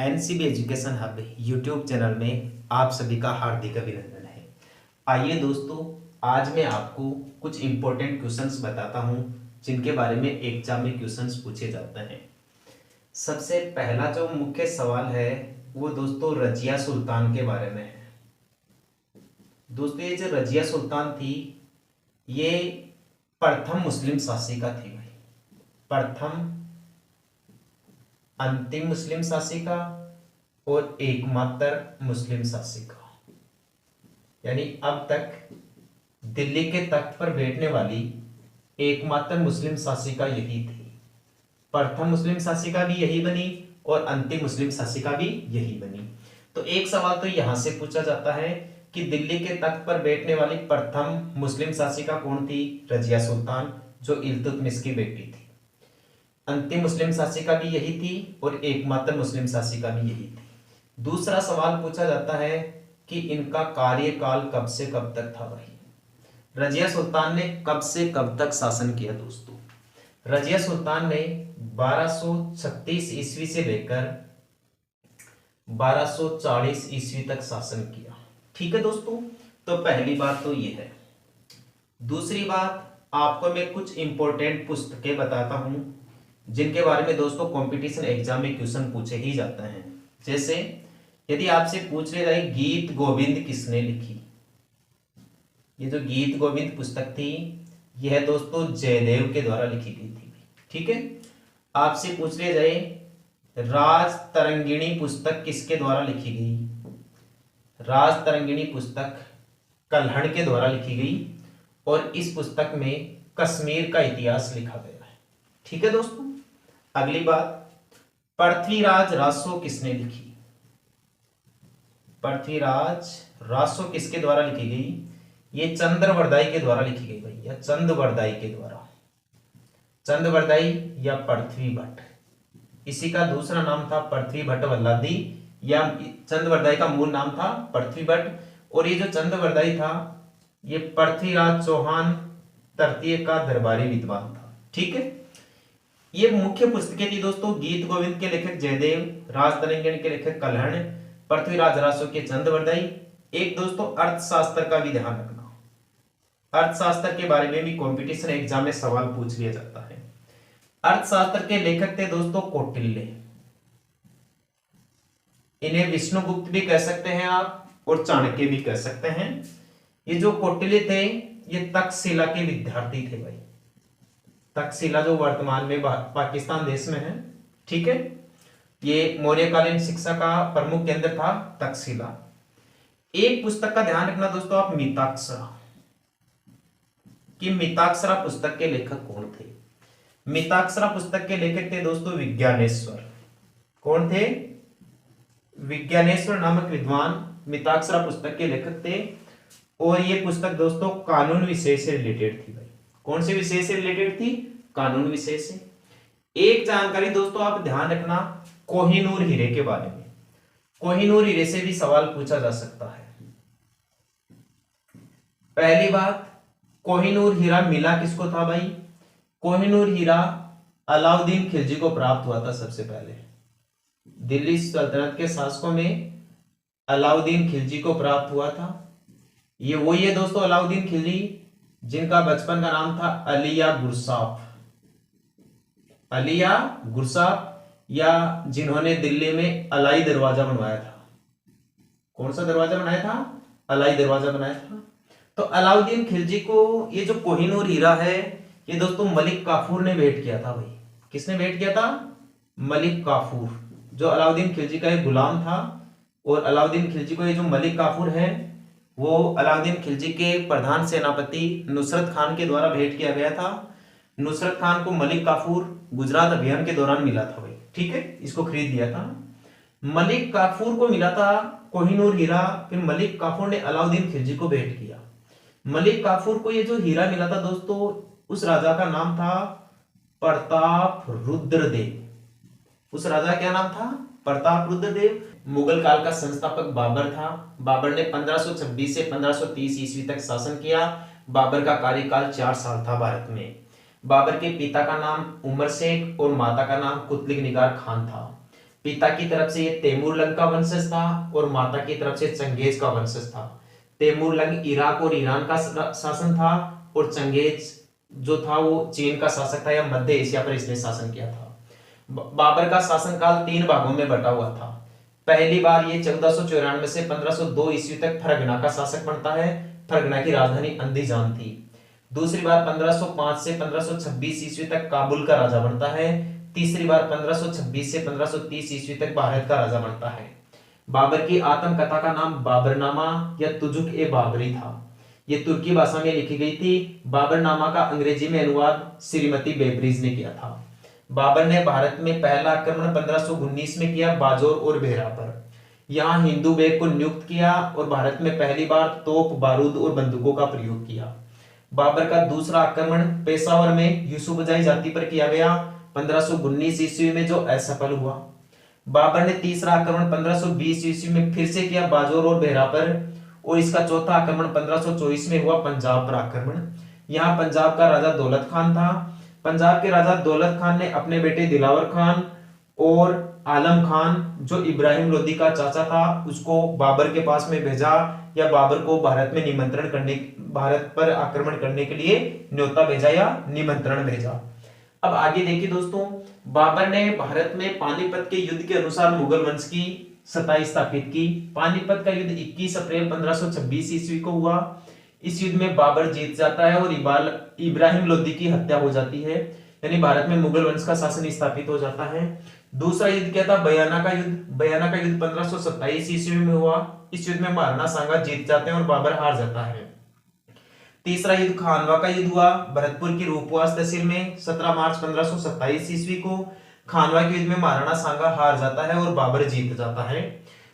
NCB education hub YouTube channel में आप सभी का हार्दिक अभिनंदन है। आइए दोस्तों, आज मैं आपको कुछ इम्पोर्टेंट क्वेश्चंस बताता हूं जिनके बारे में एग्जाम में क्वेश्चंस पूछे जाते हैं। सबसे पहला जो मुख्य सवाल है वो दोस्तों रजिया सुल्तान के बारे में है। दोस्तों ये जो रजिया सुल्तान थी ये प्रथम मुस्लिम शासिका थी भाई। प्रथम, अंतिम मुस्लिम शासिका और एकमात्र मुस्लिम शासिका, यानी अब तक दिल्ली के तख्त पर बैठने वाली एकमात्र मुस्लिम शासिका यही थी। प्रथम मुस्लिम शासिका भी यही बनी और अंतिम मुस्लिम शासिका भी यही बनी। तो एक सवाल तो यहां से पूछा जाता है कि दिल्ली के तख्त पर बैठने वाली प्रथम मुस्लिम शासिका कौन थी? रजिया सुल्तान, जो इल्तुतमिश की बेटी थी। अंतिम मुस्लिम शासिका भी यही थी और एकमात्र मुस्लिम शासिका भी यही थी। दूसरा सवाल पूछा जाता है कि इनका कार्यकाल कब से कब तक था भाई। रजिया सुल्तान ने कब से कब तक शासन किया दोस्तों? रजिया सुल्तान ने 1236 ईस्वी से लेकर 1240 ईस्वी तक शासन किया। ठीक है दोस्तों, तो पहली बात तो ये है। दूसरी बात, आपको मैं कुछ इंपॉर्टेंट पुस्तकें बताता हूं जिनके बारे में दोस्तों कंपटीशन एग्जाम में क्वेश्चन पूछे ही जाते हैं। जैसे यदि आपसे पूछ ले जाए गीत गोविंद किसने लिखी, ये जो गीत गोविंद पुस्तक थी यह दोस्तों जयदेव के द्वारा लिखी गई थी। ठीक है। आपसे पूछ ले जाए राज तरंगिणी पुस्तक किसके द्वारा लिखी गई, राज तरंगिणी पुस्तक कल्हड़ के द्वारा लिखी गई और इस पुस्तक में कश्मीर का इतिहास लिखा गया है। ठीक है दोस्तों। अगली बात, पृथ्वीराज रासो किसने लिखी? पृथ्वीराज रासो किसके द्वारा लिखी गई? ये चंद्रवरदाई के द्वारा लिखी गई भाई, या चंद्रवरदाई के द्वारा। चंद्रवरदाई या पृथ्वी भट्ट, इसी का दूसरा नाम था पृथ्वी भट्ट वल्लादी, या चंद्रवरदाई का मूल नाम था पृथ्वी भट्ट। और ये जो चंद्रवरदाई था ये पृथ्वीराज चौहान तृतीय का दरबारी विद्वान था। ठीक है। ये मुख्य पुस्तकें थी दोस्तों, गीत गोविंद के लेखक जयदेव, राज तरंगिणी के लेखक कल्हड़, पृथ्वीराज रासो के चंद्रवरदाई। एक दोस्तों अर्थशास्त्र का भी ध्यान रखना, अर्थशास्त्र के बारे में भी कंपटीशन एग्जाम में सवाल पूछ लिया जाता है। अर्थशास्त्र के लेखक थे दोस्तों कौटिल्य, इन्हें विष्णुगुप्त भी कह सकते हैं आप और चाणक्य भी कह सकते हैं। ये जो कौटिल्य थे ये तक्षशिला के विद्यार्थी थे भाई। तक्षशिला जो वर्तमान में पाकिस्तान देश में है। ठीक है। ये मौर्यकालीन शिक्षा का प्रमुख केंद्र था तक्षशिला। एक पुस्तक का ध्यान रखना दोस्तों आप, मिताक्षरा, कि मिताक्षरा पुस्तक के लेखक कौन थे? मिताक्षरा पुस्तक के लेखक थे दोस्तों विज्ञानेश्वर। कौन थे? विज्ञानेश्वर नामक विद्वान मिताक्षरा पुस्तक के लेखक थे। और ये पुस्तक दोस्तों कानून विषय से रिलेटेड थी भाई। कौन से विषय से रिलेटेड थी? कानून विषय से। एक जानकारी दोस्तों आप ध्यान रखना कोहिनूर हीरे के बारे में। कोहिनूर हीरे से भी सवाल पूछा जा सकता है। पहली बात, कोहिनूर हीरा मिला किसको था भाई? कोहिनूर हीरा अलाउद्दीन खिलजी को प्राप्त हुआ था सबसे पहले। दिल्ली सल्तनत के शासकों में अलाउद्दीन खिलजी को प्राप्त हुआ था। ये वही है दोस्तों अलाउद्दीन खिलजी जिनका बचपन का नाम था अलिया गुरसाफ। अलिया गुरसाफ, या जिन्होंने दिल्ली में अलाई दरवाजा बनवाया था। कौन सा दरवाजा बनाया था? अलाई दरवाजा बनाया था। तो अलाउद्दीन खिलजी को ये जो कोहिनूर हीरा है ये दोस्तों मलिक काफूर ने भेंट किया था भाई। किसने भेंट किया था? मलिक काफूर, जो अलाउद्दीन खिलजी का एक गुलाम था। और अलाउद्दीन खिलजी को ये जो मलिक काफूर है वो अलाउद्दीन खिलजी के प्रधान सेनापति नुसरत खान के द्वारा भेंट किया गया था। नुसरत खान को मलिक काफूर गुजरात अभियान के दौरान मिला था भाई। ठीक है, इसको खरीद लिया था। मलिक काफूर को मिला था कोहिनूर हीरा, फिर मलिक काफूर ने अलाउद्दीन खिलजी को भेंट किया। मलिक काफूर को ये जो हीरा मिला था दोस्तों उस राजा का नाम था प्रताप रुद्रदेव। उस राजा क्या नाम था? प्रताप रुद्रदेव। मुगल काल का संस्थापक बाबर था। बाबर ने 1526 से 1530 ईस्वी तक शासन किया। बाबर का कार्यकाल 4 साल था भारत में। बाबर के पिता का नाम उमर शेख और माता का नाम कुतलुग निगार खान था। पिता की तरफ से ये तैमूरलंग का वंशज था और माता की तरफ से चंगेज का वंशज था। तैमूरलंग इराक और ईरान का शासन था और चंगेज जो था वो चीन का शासक था या मध्य एशिया पर इसने शासन किया था। बाबर का शासनकाल 3 भागों में बटा हुआ था। पहली बार ये 1494 से 1502 ईस्वी तक फरगना का शासक बनता है। फरगना की राजधानी अंदीजान थी। दूसरी बार 1505 से 1526 ईस्वी तक काबुल का राजा बनता है। तीसरी बार 1526 से 1530 ईस्वी तक भारत का राजा बनता है। बाबर की आत्मकथा का नाम बाबरनामा या तुजुक ए बाबरी था। ये तुर्की भाषा में लिखी गई थी। बाबरनामा का अंग्रेजी में अनुवाद श्रीमती बेबरीज ने किया था। बाबर ने भारत में पहला आक्रमण 1519 में किया बाजौर और बेहरा पर। यहाँ हिंदू बेग को नियुक्त किया और भारत में पहली बार तोप, बारूद और बंदूकों का प्रयोग किया। बाबर का दूसरा आक्रमण पेशावर में यूसुफजाई जाति पर किया गया 1519 ईस्वी में, जो असफल हुआ। बाबर ने तीसरा आक्रमण 1520 ईस्वी में फिर से किया बाजौर और बेहरा पर और इसका चौथा आक्रमण 1524 में हुआ पंजाब पर आक्रमण। यहाँ पंजाब का राजा दौलत खान था। पंजाब के राजा दौलत खान ने अपने बेटे दिलावर खान और आलम खान जो इब्राहिम लोदी का चाचा था उसको बाबर के पास में भेजा या बाबर को भारत में भारत पर आक्रमण करने के लिए न्योता भेजा या निमंत्रण भेजा। अब आगे देखिए दोस्तों, बाबर ने भारत में पानीपत के युद्ध के अनुसार मुगल वंश की सत्ता स्थापित की। पानीपत का युद्ध 21 अप्रैल 1526 ईस्वी को हुआ। इस युद्ध में बाबर जीत जाता है और इब्राहिम लोदी की हत्या हो जाती है, यानी भारत में मुगल वंश का शासन स्थापित हो जाता है। दूसरा युद्ध क्या था? बयाना का युद्ध। बयाना का युद्ध 1527 ईस्वी में हुआ। इस युद्ध में महाराणा सांगा जीत जाते हैं और बाबर हार जाता है। तीसरा युद्ध खानवा का युद्ध हुआ भरतपुर की रूपवास तहसील में 17 मार्च 1527 ईस्वी को। खानवा के युद्ध में महाराणा सांगा हार जाता है और बाबर जीत जाता है।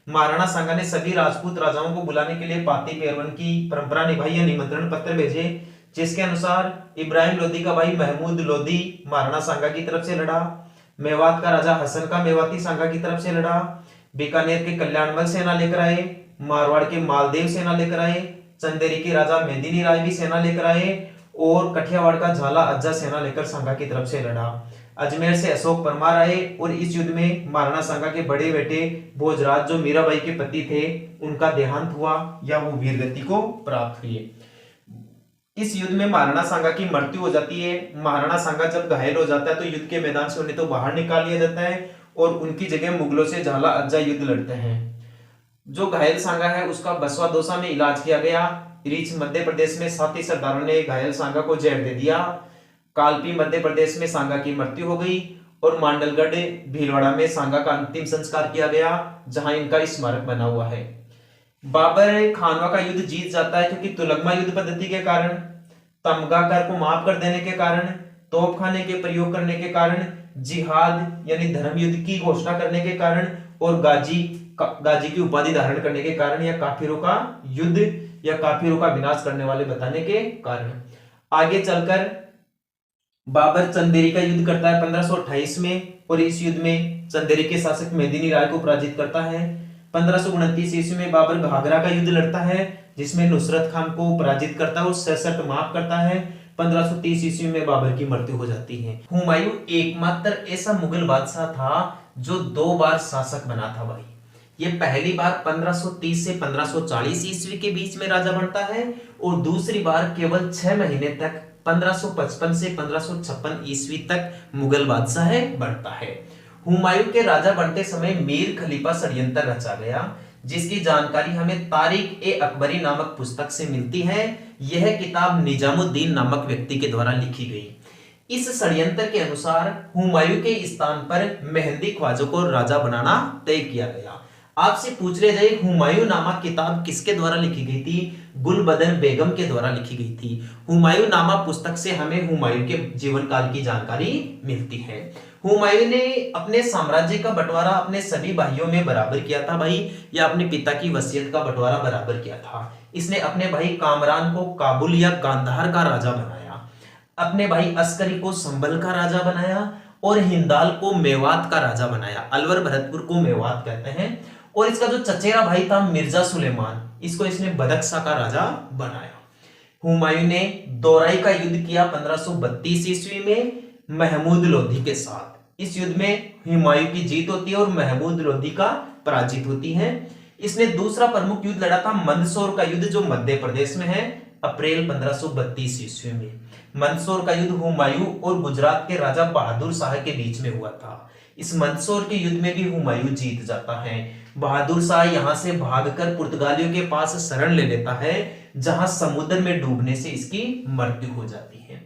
महाराणा सांगा ने सभी राजपूत राजाओं को बुलाने के लिए पाती पेरवन की परंपरा निभाई या निमंत्रण पत्र भेजे, जिसके अनुसार इब्राहिम लोदी का भाई महमूद लोदी महाराणा सांगा की तरफ से लड़ा। मेवात का राजा हसन का मेवाती सांगा की तरफ से लड़ा। बीकानेर के कल्याणमल सेना लेकर आए। मारवाड़ के मालदेव सेना लेकर आए। चंदेरी के राजा मेदिनी राय भी सेना लेकर आए और कठियावाड़ का झाला अज्जा सेना लेकर सांगा की तरफ से लड़ा। अजमेर से अशोक परमार आए और इस युद्ध में महाराणा सांगा के बड़े बेटे भोजराज जो मीराबाई के पति थे उनका देहांत हुआ या वो वीरगति को प्राप्त हुए। इस युद्ध में महाराणा सांगा की मृत्यु हो जाती है। महाराणा सांगा जब घायल हो जाता है तो युद्ध के मैदान से उन्हें तो बाहर निकाल लिया जाता है और उनकी जगह मुगलों से झाला अज्जा युद्ध लड़ते हैं। जो घायल सांगा है उसका बसवा दौसा में इलाज किया गया। रीछ मध्य प्रदेश में साथी सरदारों ने घायल सांगा को जहर दे दिया। कालपी मध्य प्रदेश में सांगा की मृत्यु हो गई और मांडलगढ़ भीलवाड़ा में सांगा का अंतिम संस्कार किया गया, जहां इनका स्मारक बना हुआ है। बाबर खानवा का युद्ध जीत जाता है क्योंकि तुलगमा युद्ध पद्धति के कारण, तमगा कर को माफ कर देने के कारण, तोपखाने के प्रयोग करने के कारण, जिहाद यानी धर्म युद्ध की घोषणा करने के कारण और गाजी की उपाधि धारण करने के कारण या काफिरों का युद्ध या काफिरों का विनाश करने वाले बताने के कारण। आगे चलकर बाबर चंदेरी का युद्ध करता है 1528 में और इस युद्ध में चंदेरी के शासक मेदिनी राय को पराजित करता है। 1529 ईस्वी में बाबर घाघरा का युद्ध लड़ता है जिसमें नुसरत खान को पराजित करता है और 66 माफ करता है। 1530 ईस्वी में बाबर की मृत्यु हो जाती है। हुमायूं एकमात्र ऐसा मुगल बादशाह था जो 2 बार शासक बना था भाई। ये पहली बार 1530 से 1540 ईस्वी के बीच में राजा बनता है और दूसरी बार केवल 6 महीने तक 1555 से 1556 ईस्वी तक मुगल बादशाह बनता है। हुमायूं के राजा बनते समय मीर खलीफा षड्यंत्र रचा गया, जिसकी जानकारी हमें तारीख ए अकबरी नामक पुस्तक से मिलती है। यह किताब निजामुद्दीन नामक व्यक्ति के द्वारा लिखी गई। इस षड्यंत्र के अनुसार हुमायूं के स्थान पर मेहंदी ख्वाजा को राजा बनाना तय किया गया। आपसे पूछ रहे जाए हुमायूं नामा किताब किसके द्वारा लिखी गई थी? गुलबदन बेगम के द्वारा लिखी गई थी। हुमायूं नामा पुस्तक से हमें हुमायूं के जीवन काल की जानकारी मिलती है। हुमायूं ने अपने साम्राज्य का बंटवारा अपने सभी भाइयों में बराबर किया था भाई, या अपने पिता की वसीयत का बंटवारा बराबर किया था। इसने अपने भाई कामरान को काबुल या गांधार का राजा बनाया, अपने भाई अस्करी को संभल का राजा बनाया और हिंदाल को मेवात का राजा बनाया। अलवर भरतपुर को मेवात कहते हैं। और इसका जो चचेरा भाई था मिर्जा सुलेमान, इसको इसने बदख्शा का राजा बनाया। हुमायूं ने दोराई का युद्ध किया 1532 ईस्वी में महमूद लोधी के साथ। इस युद्ध में हुमायूं की जीत होती है और महमूद लोदी का पराजित होती है। इसने दूसरा प्रमुख युद्ध लड़ा था मंदसौर का युद्ध, जो मध्य प्रदेश में है, अप्रैल 1532 ईस्वी में। मंदसौर का युद्ध हुमायूं और गुजरात के राजा बहादुर शाह के बीच में हुआ था। इस मंदसौर के युद्ध में भी हुमायूं जीत जाता है। बहादुर शाह यहां से भागकर पुर्तगालियों के पास शरण ले लेता है, जहां समुद्र में डूबने से इसकी मृत्यु हो जाती है।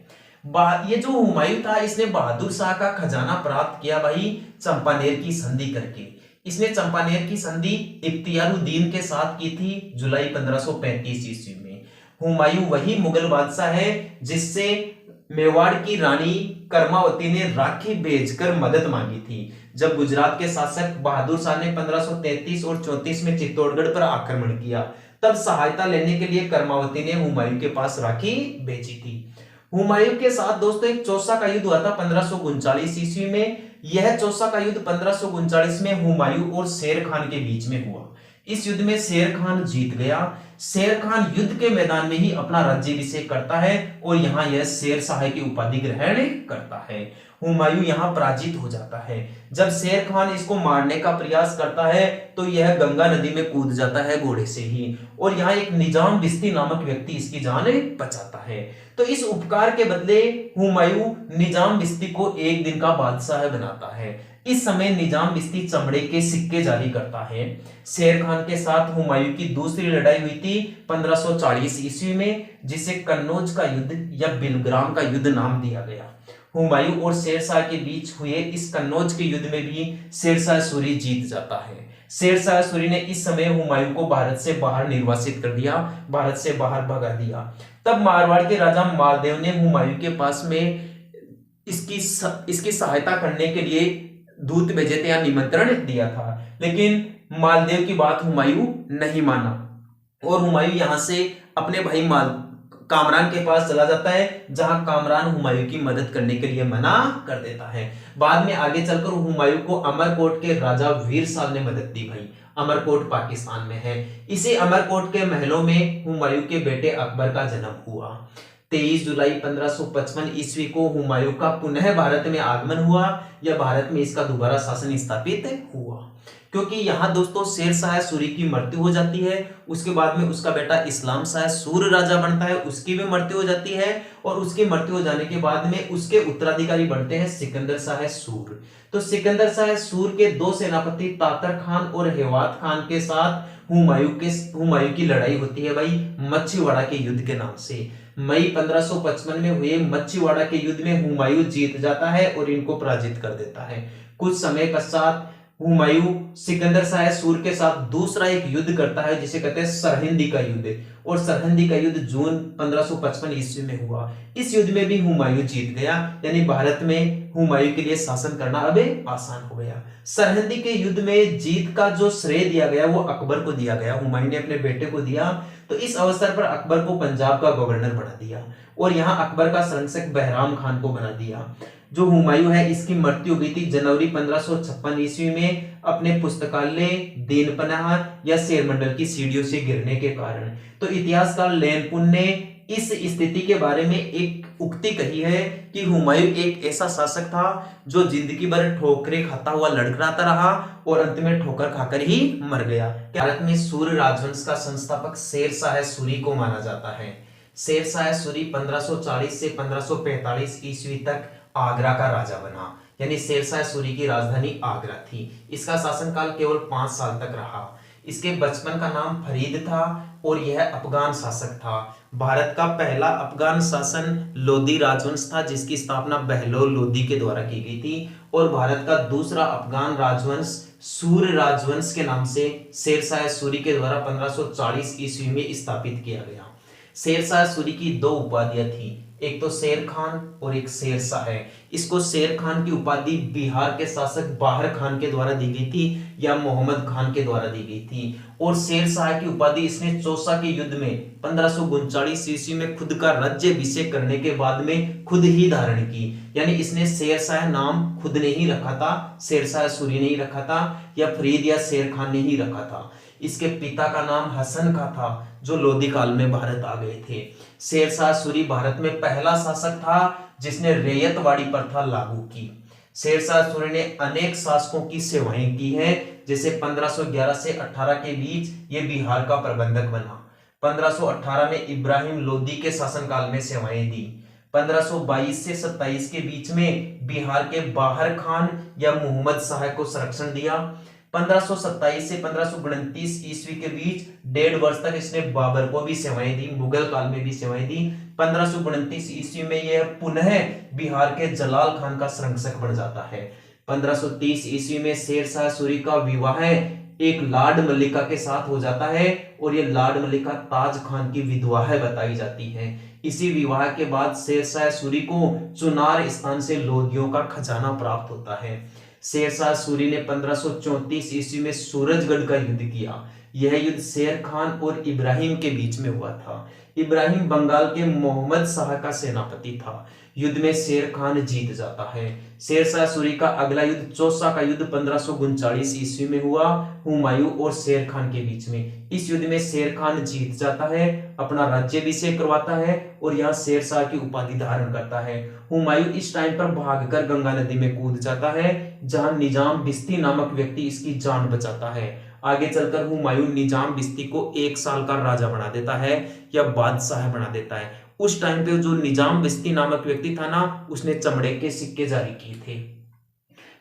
ये जो हुमायूं था, इसने बहादुर शाह का खजाना प्राप्त किया भाई चंपानेर की संधि करके। इसने चंपानेर की संधि इख्तियारुद्दीन के साथ की थी जुलाई 1535 ईस्वी में। हुमायूं वही मुगल बादशाह है जिससे मेवाड़ की रानी कर्मावती ने राखी भेजकर मदद मांगी थी। जब गुजरात के शासक बहादुर शाह ने 1533 और 34 में चित्तौड़गढ़ पर आक्रमण किया, तब सहायता लेने के लिए कर्मावती ने हुमायूं के पास राखी भेजी थी। हुमायूं के साथ दोस्तों एक चौसा का युद्ध हुआ था 1539 ईस्वी में। यह चौसा का युद्ध 1539 में हुमायूं और शेर खान के बीच में हुआ। इस युद्ध में शेर खान जीत गया। शेर खान युद्ध के मैदान में ही अपना राज्याभिषेक करता है और यहाँ यह शेर शाह की उपाधि ग्रहण करता है। हुमायूं यहाँ पराजित हो जाता है। जब शेर खान इसको मारने का प्रयास करता है तो यह गंगा नदी में कूद जाता है घोड़े से ही, और यहाँ एक निजाम बिस्ती नामक व्यक्ति इसकी जान बचाता है। तो इस उपकार के बदले हुमायूं निजाम बिस्ती को एक दिन का बादशाह बनाता है। इस समय निजाम बिस्ती चमड़े के सिक्के जारी करता है। शेर खान के साथ हुमायूं की दूसरी लड़ाई हुई थी 1540 ईस्वी में, जिसे कन्नौज का युद्ध या बिलग्राम का युद्ध नाम दिया गया। हुमायूं और शेरशाह के बीच हुए इस कन्नौज के युद्ध में भी शेरशाह सूरी जीत जाता है। शेरशाह सूरी ने इस समय हुमायूं को भारत से बाहर निर्वासित कर दिया, भारत से बाहर भगा दिया। तब मारवाड़ के राजा मालदेव ने हुमायूं के पास में इसकी सहायता करने के लिए दूत भेजे थे या निमंत्रण दिया था, लेकिन मालदेव की बात हुमायूं नहीं माना और हुमायूं यहां से अपने भाई कामरान के पास चला जाता है, जहां कामरान हुमायूं की मदद करने के लिए मना कर देता है। बाद में आगे चलकर हुमायूं को अमरकोट के राजा वीर साल ने मदद दी भाई। अमरकोट पाकिस्तान में है। इसी अमरकोट के महलों में हुमायूं के बेटे अकबर का जन्म हुआ। 23 जुलाई 1555 ईस्वी को हुमायूं का पुनः भारत में आगमन हुआ या भारत में इसका दोबारा शासन स्थापित हुआ, क्योंकि यहाँ दोस्तों शेर शाह सूरी की मृत्यु हो जाती है। उसके बाद में उसका बेटा इस्लाम शाह सूर राजा बनता है, उसकी भी मृत्यु हो जाती है, और उसकी मृत्यु हो जाने के बाद में उसके उत्तराधिकारी बनते हैं सिकंदर शाह सूर। तो सिकंदर शाह सूर के दो सेनापति तातर खान और हेवात खान के साथ हुमायूं की लड़ाई होती है भाई मच्छीवाड़ा के युद्ध के नाम से। मई 1555 में हुए मच्छीवाड़ा के युद्ध में हुमायूं जीत जाता है और इनको पराजित कर देता है। कुछ समय पश्चात हुमायूं सिकंदर शाह सूर के साथ दूसरा एक युद्ध करता है जिसे कहते हैं सरहिंदी का युद्ध, और सरहिंदी का युद्ध जून 1555 ईस्वी में हुआ। इस युद्ध में भी हुमायूं जीत गया, यानी भारत में हुमायूं के लिए शासन करना अब आसान हो गया। सरहिंदी के युद्ध में जीत का जो श्रेय दिया गया वो अकबर को दिया गया, हुमायूं ने अपने बेटे को दिया। तो इस अवसर पर अकबर को पंजाब का गवर्नर बना दिया और यहाँ अकबर का संरक्षक बहराम खान को बना दिया। जो हुमायूं है इसकी मृत्यु हुई थी जनवरी 1556 ईस्वी में अपने पुस्तकालय दीनपनाह या शेरमंडल की सीढ़ियों से गिरने के कारण। तो इतिहासकार लेनपुन ने इस स्थिति के बारे में एक उक्ति कही है कि हुमायूं एक ऐसा शासक था जो जिंदगी भर ठोकरें खाता हुआ लड़खड़ाता रहा और अंत में ठोकर खाकर ही मर गया। भारत में सूर्य राजवंश का संस्थापक शेर शाह सूरी को माना जाता है। शेर शाह सूरी 1540 से 1545 ईस्वी तक आगरा का राजा बना, यानी शेर शाह सूरी की राजधानी आगरा थी। इसका शासनकाल केवल 5 साल तक रहा। इसके बचपन का नाम फरीद था और यह अफगान शासक था। भारत का पहला अफगान शासन लोदी राजवंश था जिसकी स्थापना बहलोल लोदी के द्वारा की गई थी, और भारत का दूसरा अफगान राजवंश सूर्य राजवंश के नाम से शेर शाह सूरी के द्वारा 1540 ईस्वी में स्थापित किया गया। शेर शाह सूरी की 2 उपाधियां थी, एक तो शेर खान और एक शेर शाह है। इसको शेर खान की उपाधि बिहार के शासक बाहर खान के द्वारा दी गई थी या मोहम्मद खान के द्वारा दी गई थी, और शेर शाह की उपाधि इसने चौसा के युद्ध में 1539 ईस्वी में खुद का राज्याभिषेक करने के बाद में खुद ही धारण की। यानी इसने शेर शाह नाम खुद ने ही रखा था, शेर शाह सूरी ने ही रखा था या फरीद या शेर खान ने ही रखा था। इसके पिता का नाम हसन का था जो लोधी काल में भारत आ गए थे। शेर शाह सूरी भारत में पहला शासक था जिसने रैयतवाड़ी प्रथा लागू की। शेरशाह सूरी ने अनेक शासकों की सेवाएं की हैं, जैसे 1511 से 18 के बीच ये बिहार का प्रबंधक बना। 1518 में इब्राहिम लोदी के शासनकाल में सेवाएं दी। 1522 से 27 के बीच में बिहार के बाहर खान या मोहम्मद शाह को संरक्षण दिया। 1527 से 1529 ईस्वी के बीच 1.5 वर्ष तक इसने बाबर को भी सेवाएं दी, मुगल काल में भी सेवाएं दी। 1529 ईस्वी में यह पुनः बिहार के जलाल खान का संरक्षक बन जाता है। 1530 ईस्वी में शेरशाह सूरी का विवाह एक लाड मल्लिका के साथ हो जाता है और यह लाड मल्लिका ताज खान की विधवा है बताई जाती है। इसी विवाह के बाद शेरशाह सूरी को चुनार स्थान से लोदियों का खजाना प्राप्त होता है। शेरशाह सूरी ने 1534 ईस्वी में सूरजगढ़ का युद्ध किया। यह युद्ध शेर खान और इब्राहिम के बीच में हुआ था। इब्राहिम बंगाल के मोहम्मद शाह का सेनापति था। युद्ध में शेर खान जीत जाता है। शेरशाह सूरी का अगला युद्ध चौसा का युद्ध 1539 ईस्वी में हुआ, हुमायूं और शेर खान के बीच में। इस युद्ध में शेर खान जीत जाता है, अपना राज्याभिषेक करवाता है और यहाँ शेरशाह की उपाधि धारण करता है। हुमायूं इस टाइम पर भागकर गंगा नदी में कूद जाता है, जहां निजाम बिस्ती नामक व्यक्ति इसकी जान बचाता है। आगे चलकर हुमायूं निजाम बिस्ती को 1 साल का राजा बना देता है या बादशाह बना देता है। उस टाइम पे जो निजाम बिस्ती नामक व्यक्ति था ना, उसने चमड़े के सिक्के जारी किए थे।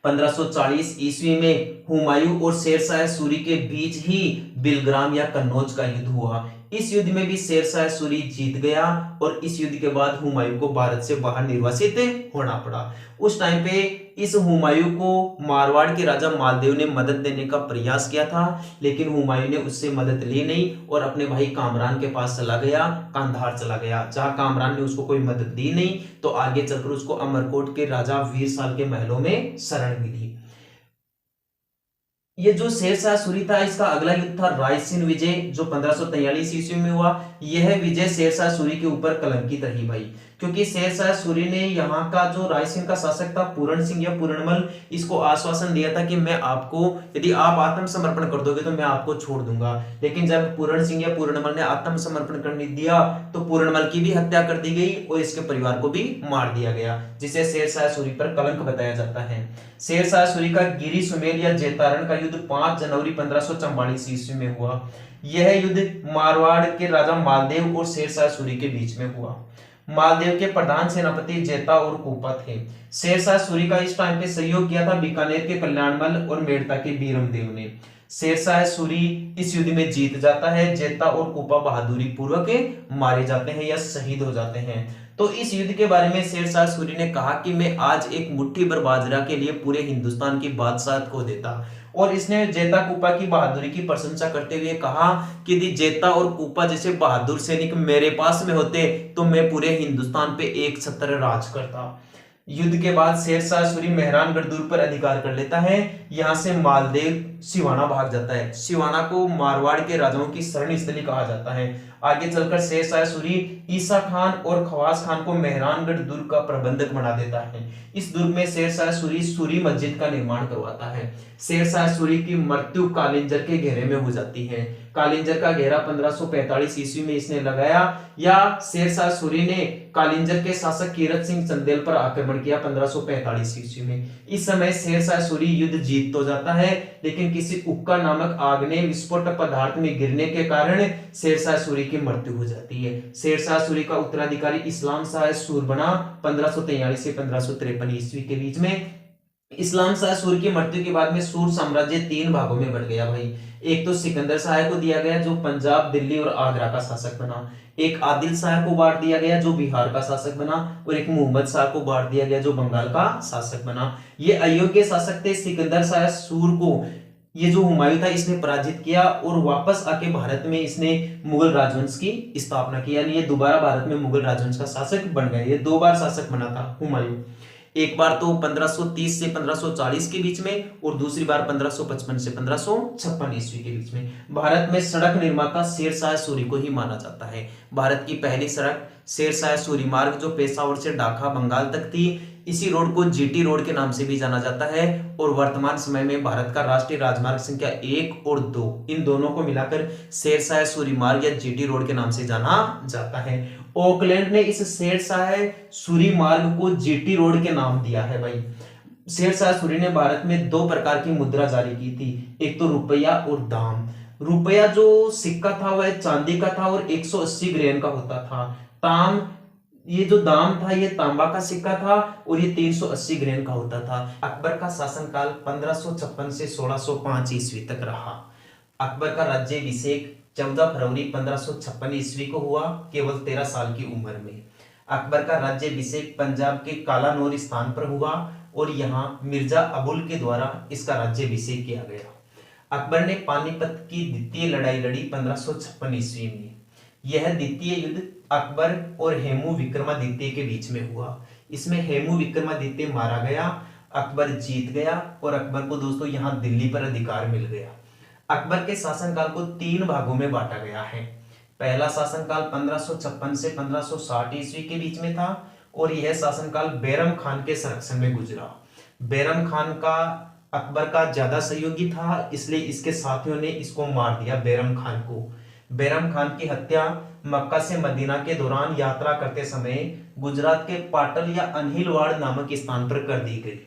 1540 ईस्वी में हुमायूं और शेरशाह सूरी के बीच ही बिलग्राम या कन्नौज का युद्ध हुआ। इस युद्ध में भी शेरशाह सूरी जीत गया और इस युद्ध के बाद हुमायूं को भारत से बाहर निर्वासित होना पड़ा। उस टाइम पे इस हुमायूं को मारवाड़ के राजा मालदेव ने मदद देने का प्रयास किया था, लेकिन हुमायूं ने उससे मदद ली नहीं और अपने भाई कामरान के पास चला गया, कांधार चला गया। जहां कामरान ने उसको कोई मदद दी नहीं, तो आगे चलकर उसको अमरकोट के राजा वीरसाल के महलों में शरण मिली। ये जो शेरशाह सूरी था, इसका अगला युद्ध था रायसीन विजय, जो 1543 ईस्वी में हुआ। यह विजय शेरशाह सूरी के ऊपर कलंकित रही भाई, क्योंकि शेरशाह सूरी ने यहाँ का जो रायसीन का शासक था पूरण सिंह या पूरणमल, इसको आश्वासन दिया था कि मैं आपको, यदि आप आत्मसमर्पण कर दोगे तो मैं आपको छोड़ दूंगा। लेकिन जब पूरण सिंह या पूरणमल ने आत्मसमर्पण करने दिया तो पूरणमल की भी हत्या कर दी गई और इसके परिवार को भी मार दिया गया, जिसे शेरशाह सूरी पर कलंक बताया जाता है। शेरशाह सूरी का गिरी सुमेल या जैतारण का युद्ध 5 जनवरी 1544 ईस्वी में हुआ। यह युद्ध मारवाड़ के राजा मालदेव और शेरशाह सूरी के बीच में हुआ। मालदेव के प्रधान सेनापति जैता और कूपा थे। शेरशाह सूरी का इस टाइम पे सहयोग किया था बीकानेर के कल्याणमल और मेड़ता के बीरमदेव ने। शेरशाह सूरी इस युद्ध में जीत जाता है। जैता और कूपा बहादुरी पूर्वक मारे जाते हैं या शहीद हो जाते हैं। तो इस युद्ध के बारे में शेरशाह सूरी ने कहा कि मैं आज एक मुट्ठी भर बाजरा के लिए पूरे हिंदुस्तान की बादशाहत को देता। और इसने जैता कूपा की बहादुरी की प्रशंसा करते हुए कहा कि यदि जैता और कूपा जैसे बहादुर सैनिक मेरे पास में होते तो मैं पूरे हिंदुस्तान पे एक छत्र राज करता। युद्ध के बाद शेरशाह सूरी मेहरानगढ़ दुर्ग पर अधिकार कर लेता है। यहां से मालदेव सिवाना भाग जाता है। सिवाना को मारवाड़ के राजाओं की शरण स्थली कहा जाता है। आगे चलकर शेरशाह सूरी ईसा खान और खवास खान को मेहरानगढ़ दुर्ग का प्रबंधक बना देता है। इस दुर्ग में शेरशाह सूरी सूरी मस्जिद का निर्माण करवाता है। शेरशाह सूरी की मृत्यु कालिंजर के घेरे में हो जाती है। कालिंजर का घेरा 1545 ईस्वी में इसने लगाया, या शेरशाह सूरी ने कालिंजर के शासक कीरत सिंह चंदेल पर आक्रमण किया 1545 ईस्वी में। इस समय शेरशाह सूरी युद्ध जीत तो जाता है, लेकिन किसी उक्का नामक आग्नेय विस्फोटक पदार्थ में गिरने के कारण शेरशाह सूरी की मृत्यु हो जाती है। शेरशाह सूरी का उत्तराधिकारी इस्लाम शाह सूर बना 1543 से 1553 ईस्वी के बीच में। इस्लाम शाह सूर की मृत्यु के बाद में सूर साम्राज्य 3 भागों में बढ़ गया भाई। एक तो सिकंदर शाह को दिया गया जो पंजाब, दिल्ली और आगरा का शासक बना। एक आदिल शाह को बांट दिया गया जो बिहार का शासक बना, और एक मोहम्मद शाह को बांट दिया गया जो बंगाल का शासक बना। ये अयोग्य शासक थे। सिकंदर शाह सूर को ये जो हुमायूं था इसने पराजित किया और वापस आके भारत में इसने मुगल राजवंश की स्थापना की, यानी ये दोबारा भारत में मुगल राजवंश का शासक बन गए। ये 2 बार शासक बना था हुमायूं। एक बार तो 1530 से 1540 के बीच में और दूसरी बार 1555 से 1556 ईस्वी के बीच में। भारत में सड़क निर्माता शेरशाह सूरी को ही माना जाता है। भारत की पहली सड़क शेरशाह सूरी मार्ग जो पेशावर से ढाका बंगाल तक थी, इसी रोड को जीटी रोड के नाम से भी जाना जाता है और वर्तमान समय में भारत का राष्ट्रीय राजमार्ग संख्या 1 और 2 इन दोनों को मिलाकर शेरशाह सूरी मार्ग या जीटी रोड के नाम से जाना जाता है। ऑकलैंड ने इस शेरशाह सूरी मार्ग को जीटी रोड के नाम दिया है भाई। शेरशाह सूरी ने भारत में दो प्रकार की मुद्रा जारी की थी, एक तो रुपया और दाम। रुपया जो सिक्का था वह चांदी का था और 180 ग्रेन का होता था। ताम ये जो दाम था ये तांबा का सिक्का था और ये 380 ग्रेन का होता था। अकबर का शासनकाल 1556 से 1605 ईस्वी तक रहा। अकबर का राज्याभिषेक 14 फरवरी 1556 ईस्वी को हुआ, केवल 13 साल की उम्र में। अकबर का राज्याभिषेक पंजाब के कालानौर स्थान पर हुआ और यहाँ मिर्जा अबुल के द्वारा इसका राज्याभिषेक किया गया। अकबर ने पानीपत की द्वितीय लड़ाई लड़ी 1556 ईस्वी में। यह द्वितीय युद्ध अकबर और हेमू विक्रमादित्य के बीच में हुआ। इसमें हेमू विक्रमादित्य मारा गया, अकबर जीत गया और अकबर को दोस्तों यहाँ दिल्ली पर अधिकार मिल गया। अकबर के शासनकाल को 3 भागों में बांटा गया है। पहला शासनकाल 1556 से 1560 ईस्वी के बीच में था और यह शासनकाल बैरम खान के संरक्षण में गुजरा। बैरम खान का अकबर का ज्यादा सहयोगी था, इसलिए इसके साथियों ने इसको मार दिया, बैरम खान को। बैरम खान की हत्या मक्का से मदीना के दौरान यात्रा करते समय गुजरात के पाटल या अनहिलवाड़ नामक स्थान पर कर दी गई।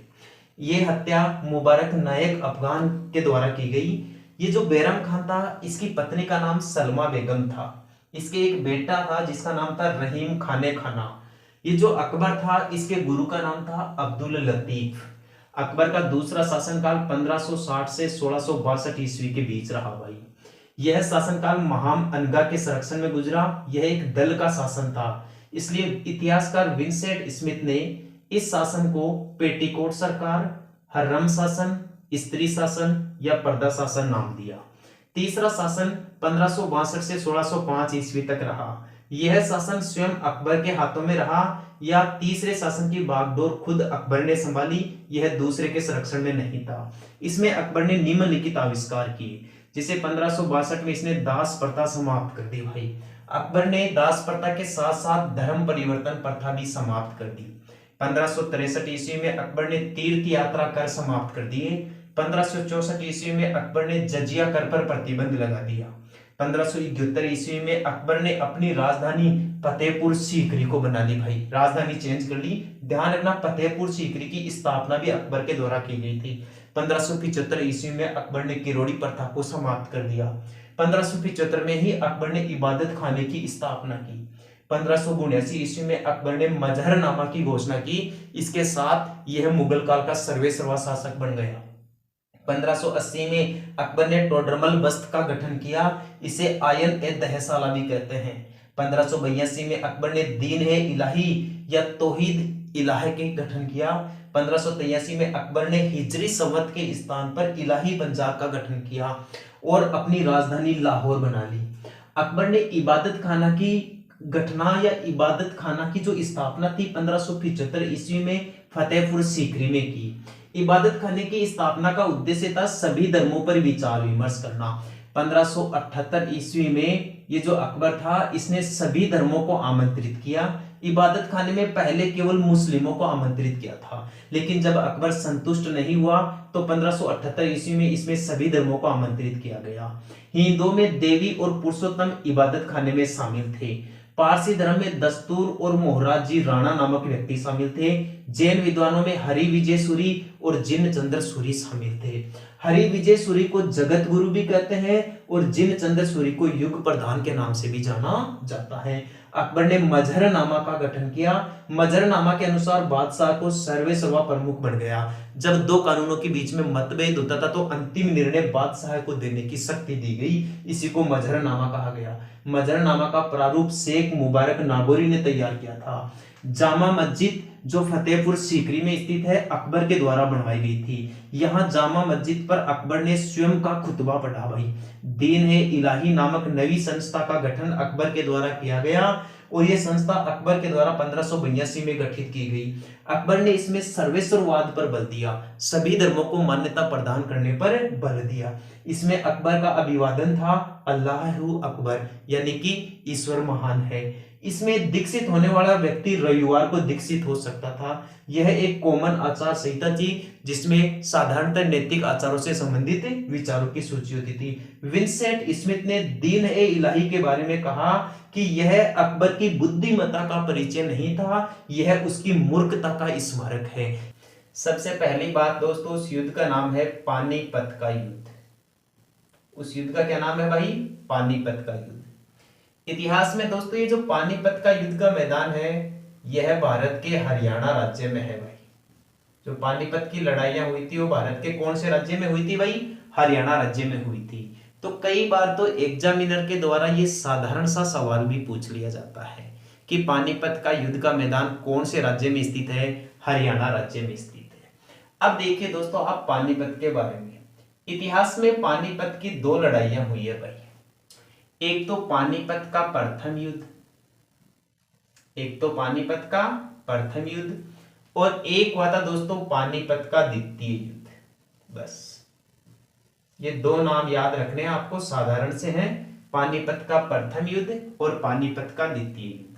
ये हत्या मुबारक नायक अफगान के द्वारा की गई। ये जो बैरम खान था इसकी पत्नी का नाम सलमा बेगम था। इसके एक बेटा था जिसका नाम था रहीम खाने खाना। ये जो अकबर था इसके गुरु का नाम था अब्दुल लतीफ। अकबर का दूसरा शासनकाल 1560 से 1662 ईस्वी के बीच रहा भाई। यह शासनकाल महाम अनगा के संरक्षण में गुजरा। यह एक दल का शासन था, इसलिए इतिहासकार विंसेंट स्मिथ ने इस शासन को पेटीकोट सरकार, हर्रम शासन, स्त्री शासन या पर्दा शासन नाम दिया। तीसरा शासन 1562 से 1605 ईस्वी तक रहा। यह शासन स्वयं अकबर के हाथों में रहा या तीसरे शासन की बागडोर खुद अकबर ने संभाली, यह दूसरे के संरक्षण में नहीं था। इसमें अकबर ने निम्नलिखित आविष्कार किए, जिसे 1562 में इसने दास प्रथा समाप्त कर दी भाई। अकबर ने दास प्रथा के साथ साथ धर्म परिवर्तन प्रथा भी समाप्त कर दी। 1563 ईस्वी में अकबर ने तीर्थ यात्रा कर समाप्त कर दिए। 1564 ईस्वी में अकबर ने जजिया कर पर प्रतिबंध लगा दिया। 1571 ईस्वी में अकबर ने अपनी राजधानी फतेहपुर सीकरी को बना ली भाई, राजधानी चेंज कर ली। ध्यान रखना फतेहपुर सीकरी की स्थापना भी अकबर के द्वारा की गई थी। 1575 ईस्वी में अकबर ने किरोड़ी प्रथा को समाप्त कर दिया। 1575 में ही अकबर ने इबादत खाने की स्थापना की। 1579 ईस्वी में अकबर ने मजहरनामा की घोषणा की। इसके साथ यह मुगल काल का सर्वेसर्वा शासक बन गया। 1580 में अकबर ने टोडरमल बस्त का गठन किया, इसे आयन ए दहसाला भी कहते हैं। 1582 में अकबर ने दीन ए इलाही या तौहीद इलाह के गठन किया। 1583 में अकबर ने हिजरी संवत के स्थान पर इलाही पंजाब का गठन किया और अपनी राजधानी लाहौर बना ली। अकबर ने इबादत खाना की घटना या इबादत खाना की जो स्थापना थी 1575 ईस्वी में फतेहपुर सीकरी में की। इबादत खाने की स्थापना का उद्देश्य था सभी धर्मों पर विचार विमर्श करना। 1578 ईस्वी में ये जो अकबर था इसने सभी धर्मों को आमंत्रित किया। इबादत खाने में पहले केवल मुस्लिमों को आमंत्रित किया था, लेकिन जब अकबर संतुष्ट नहीं हुआ तो 1578 ईस्वी में इसमें सभी धर्मों को आमंत्रित किया गया। हिंदुओं में देवी और पुरुषोत्तम इबादत खाने में शामिल थे। पारसी धर्म में दस्तूर और मोहराज जी राणा नामक व्यक्ति शामिल थे। जैन विद्वानों में हरि विजय सूरी और जिन चंद्र सूरी शामिल थे। हरि विजय सूरी को जगत गुरु भी कहते हैं और जिन चंद्र सूरी को युग प्रधान के नाम से भी जाना जाता है। अकबर ने मजहरनामा का गठन किया। मजहरनामा के अनुसार बादशाह को सर्वेसर्वा प्रमुख बन गया। जब दो कानूनों के बीच में मतभेद होता था तो अंतिम निर्णय बादशाह को देने की शक्ति दी गई, इसी को मजहरनामा कहा गया। मजहरनामा का प्रारूप शेख मुबारक नागौरी ने तैयार किया था। जामा मस्जिद जो फतेहपुर सीकरी में स्थित है अकबर के द्वारा बनवाई गई थी। यहाँ जामा मस्जिद पर अकबर ने स्वयं का खुतबा पढ़ा भाई। दीन ए इलाही नामक नवी संस्था का गठन अकबर के द्वारा किया गया और यह संस्था अकबर के द्वारा 1582 में गठित की गई। अकबर ने इसमें सर्वेश्वरवाद पर बल दिया, सभी धर्मों को मान्यता प्रदान करने पर बल दिया। इसमें अकबर का अभिवादन था अल्लाहु अकबर, यानी कि ईश्वर महान है। इसमें दीक्षित होने वाला व्यक्ति रविवार को दीक्षित हो सकता था। यह एक कॉमन आचार संहिता थी जिसमें साधारणतः नैतिक आचारों से संबंधित विचारों की सूची होती थी। विंसेंट स्मिथ ने दीन ए इलाही के बारे में कहा कि यह अकबर की बुद्धिमत्ता का परिचय नहीं था, यह उसकी मूर्खता का स्मारक है। सबसे पहली बात दोस्तों, उस युद्ध का नाम है पानीपत का युद्ध। उस युद्ध का क्या नाम है भाई? पानीपत का युद्ध। इतिहास में दोस्तों ये जो पानीपत का युद्ध का मैदान है, यह भारत के हरियाणा राज्य में है भाई। जो पानीपत की लड़ाइयां हुई थी वो भारत के कौन से राज्य में हुई थी भाई? हरियाणा राज्य में हुई थी। तो कई बार तो एग्जामिनर के द्वारा ये साधारण सा सवाल भी पूछ लिया जाता है कि पानीपत का युद्ध का मैदान कौन से राज्य में स्थित है? हरियाणा राज्य में स्थित है। अब देखिए दोस्तों आप पानीपत के बारे में, इतिहास में पानीपत की दो लड़ाइयां हुई है भाई। एक तो पानीपत का प्रथम युद्ध, एक तो पानीपत का प्रथम युद्ध, और एक हुआ था दोस्तों पानीपत का द्वितीय युद्ध। बस ये दो नाम याद रखने हैं आपको, साधारण से हैं, पानीपत का प्रथम युद्ध और पानीपत का द्वितीय युद्ध।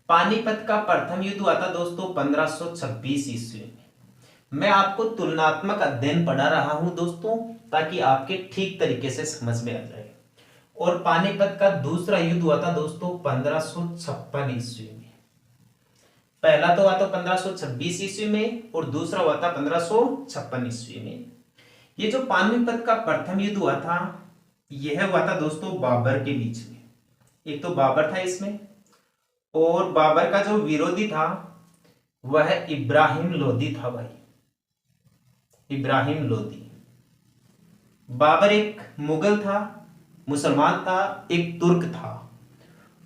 पानीपत का प्रथम युद्ध हुआ था दोस्तों 1526 ईस्वी में। मैं आपको तुलनात्मक अध्ययन पढ़ा रहा हूं दोस्तों, ताकि आपके ठीक तरीके से समझ में आ जाए। और पानीपत का दूसरा युद्ध हुआ था दोस्तों 1556 ईस्वी में। पहला तो हुआ था 1526 ईस्वी में और दूसरा हुआ था 1556 ईस्वी में। ये जो पानीपत का प्रथम युद्ध हुआ था, यह हुआ था दोस्तों बाबर के बीच में। एक तो बाबर था इसमें, और बाबर का जो विरोधी था वह इब्राहिम लोदी था भाई, इब्राहिम लोदी। बाबर एक मुगल था, मुसलमान था, एक तुर्क था।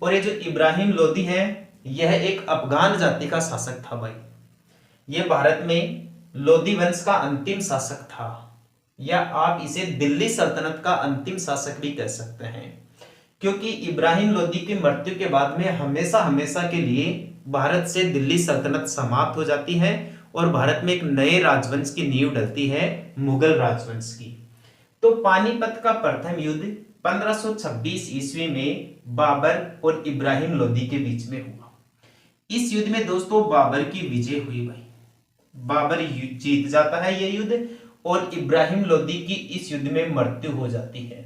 और ये जो इब्राहिम लोदी है, यह एक अफगान जाति का शासक था भाई। यह भारत में लोदी वंश का अंतिम शासक था, या आप इसे दिल्ली सल्तनत का अंतिम शासक भी कह सकते हैं, क्योंकि इब्राहिम लोदी की मृत्यु के बाद में हमेशा हमेशा के लिए भारत से दिल्ली सल्तनत समाप्त हो जाती है और भारत में एक नए राजवंश की नींव डलती है, मुगल राजवंश की। तो पानीपत का प्रथम युद्ध 1526 ईस्वी में बाबर और इब्राहिम लोदी के बीच में हुआ। इस युद्ध में दोस्तों बाबर की विजय हुई भाई, बाबर जीत जाता है यह युद्ध, और इब्राहिम लोदी की इस युद्ध में मृत्यु हो जाती है।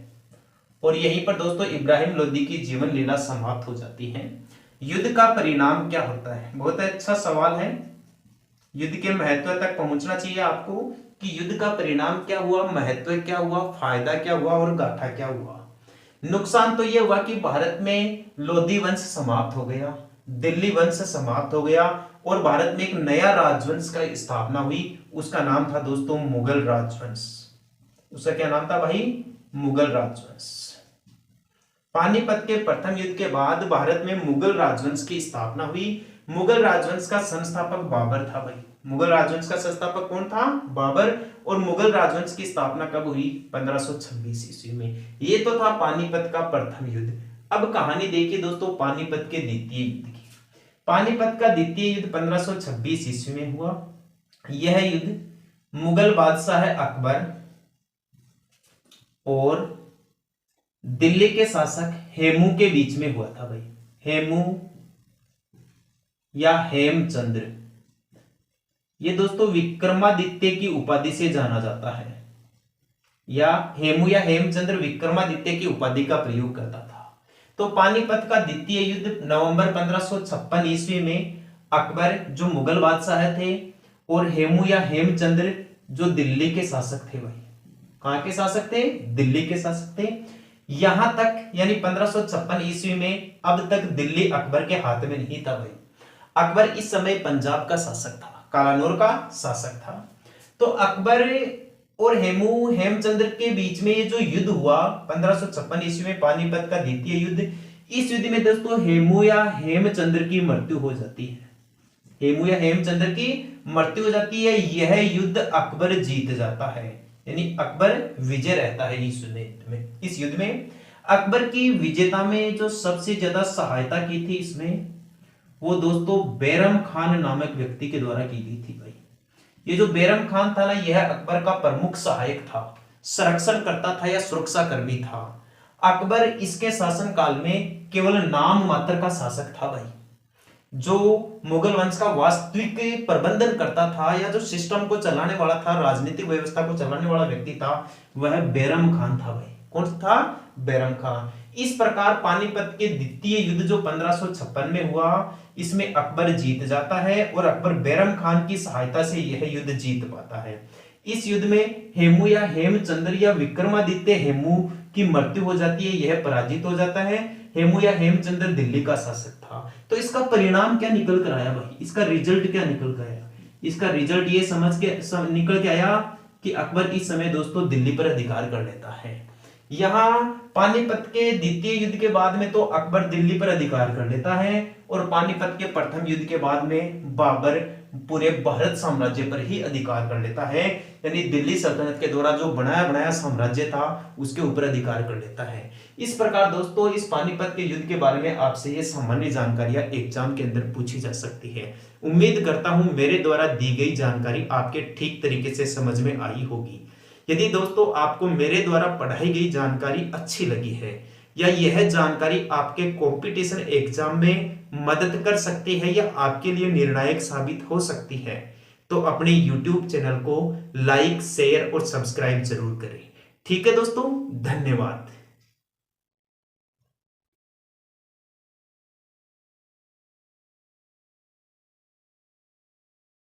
और यहीं पर दोस्तों इब्राहिम लोदी की जीवन लीला समाप्त हो जाती है। युद्ध का परिणाम क्या होता है? बहुत अच्छा सवाल है। युद्ध के महत्व तक पहुंचना चाहिए आपको कि युद्ध का परिणाम क्या हुआ, महत्व क्या हुआ, फायदा क्या हुआ और गाथा क्या हुआ। नुकसान तो यह हुआ कि भारत में लोदी वंश समाप्त हो गया, दिल्ली वंश समाप्त हो गया, और भारत में एक नया राजवंश का स्थापना हुई। उसका नाम था दोस्तों मुगल राजवंश। उसका क्या नाम था भाई? मुगल राजवंश। पानीपत के प्रथम युद्ध के बाद भारत में मुगल राजवंश की स्थापना हुई। मुगल राजवंश का संस्थापक बाबर था भाई। मुगल राजवंश का संस्थापक कौन था? बाबर। और मुगल राजवंश की स्थापना कब हुई? 1526 ईस्वी में। ये तो था पानीपत का प्रथम युद्ध। अब कहानी देखिए दोस्तों पानीपत के द्वितीय युद्ध की। पानीपत का द्वितीय युद्ध 1526 ईस्वी में हुआ। यह युद्ध मुगल बादशाह अकबर और दिल्ली के शासक हेमू के बीच में हुआ था भाई। हेमू या हेमचंद्र, ये दोस्तों विक्रमादित्य की उपाधि से जाना जाता है, या हेमू या हेमचंद्र विक्रमादित्य की उपाधि का प्रयोग करता था। तो पानीपत का द्वितीय युद्ध नवंबर 1556 ईस्वी में अकबर जो मुगल बादशाह थे और हेमू या हेमचंद्र जो दिल्ली के शासक थे भाई। कहां के शासक थे? दिल्ली के शासक थे। यहां तक यानी 1556 ईस्वी में अब तक दिल्ली अकबर के हाथ में नहीं था भाई। अकबर इस समय पंजाब का शासक था, कालानौर का शासक था। तो अकबर और हेमचंद्र के बीच में ये जो युद्ध हुआ 1556 ईस्वी में, पानीपत का द्वितीय युद्ध, इस युद्ध में दोस्तों हेमू या हेमचंद्र की मृत्यु हो जाती है। हेमू या हेमचंद्र की मृत्यु हो जाती है। यह युद्ध अकबर जीत जाता है, यानी अकबर विजय रहता है इस युद्ध में। अकबर की विजेता में जो सबसे ज्यादा सहायता की थी इसमें, वो दोस्तों बैरम खान नामक व्यक्ति के द्वारा की गई थी भाई। ये जो बैरम खान था ना, यह अकबर का प्रमुख सहायक था, संरक्षण करता था या सुरक्षा कर्मी था। अकबर इसके शासन काल में केवल नाम मात्र का शासक था भाई। जो मुगल वंश का वास्तविक प्रबंधन करता था या जो सिस्टम को चलाने वाला था, राजनीतिक व्यवस्था को चलाने वाला व्यक्ति था, वह बैरम खान था भाई। कौन था? बैरम खान। इस प्रकार पानीपत के द्वितीय युद्ध जो 1556 में हुआ, इसमें अकबर जीत जाता है और अकबर बैरम खान की सहायता से यह युद्ध जीत पाता है। इस युद्ध में हेमू या हेमचंद्र या विक्रमादित्य हेमू की मृत्यु हो जाती है, यह पराजित हो जाता है। हेमू या हेमचंद्र दिल्ली का शासक था। तो इसका परिणाम क्या निकल कर आया भाई, इसका रिजल्ट क्या निकल कर आया? इसका रिजल्ट ये समझ के निकल के आया कि अकबर इस समय दोस्तों दिल्ली पर अधिकार कर लेता है। यहाँ पानीपत के द्वितीय युद्ध के बाद में तो अकबर दिल्ली पर अधिकार कर लेता है और पानीपत के प्रथम युद्ध के बाद में बाबर पूरे भारत साम्राज्य पर ही अधिकार कर लेता है, यानी दिल्ली सल्तनत के द्वारा जो बनाया बनाया साम्राज्य था उसके ऊपर अधिकार कर लेता है। इस प्रकार दोस्तों इस पानीपत के युद्ध के बारे में आपसे ये सामान्य जानकारियां एग्जाम के अंदर पूछी जा सकती है। उम्मीद करता हूं मेरे द्वारा दी गई जानकारी आपके ठीक तरीके से समझ में आई होगी। यदि दोस्तों आपको मेरे द्वारा पढ़ाई गई जानकारी अच्छी लगी है या यह जानकारी आपके कंपटीशन एग्जाम में मदद कर सकती है या आपके लिए निर्णायक साबित हो सकती है, तो अपने YouTube चैनल को लाइक, शेयर और सब्सक्राइब जरूर करें। ठीक है दोस्तों, धन्यवाद।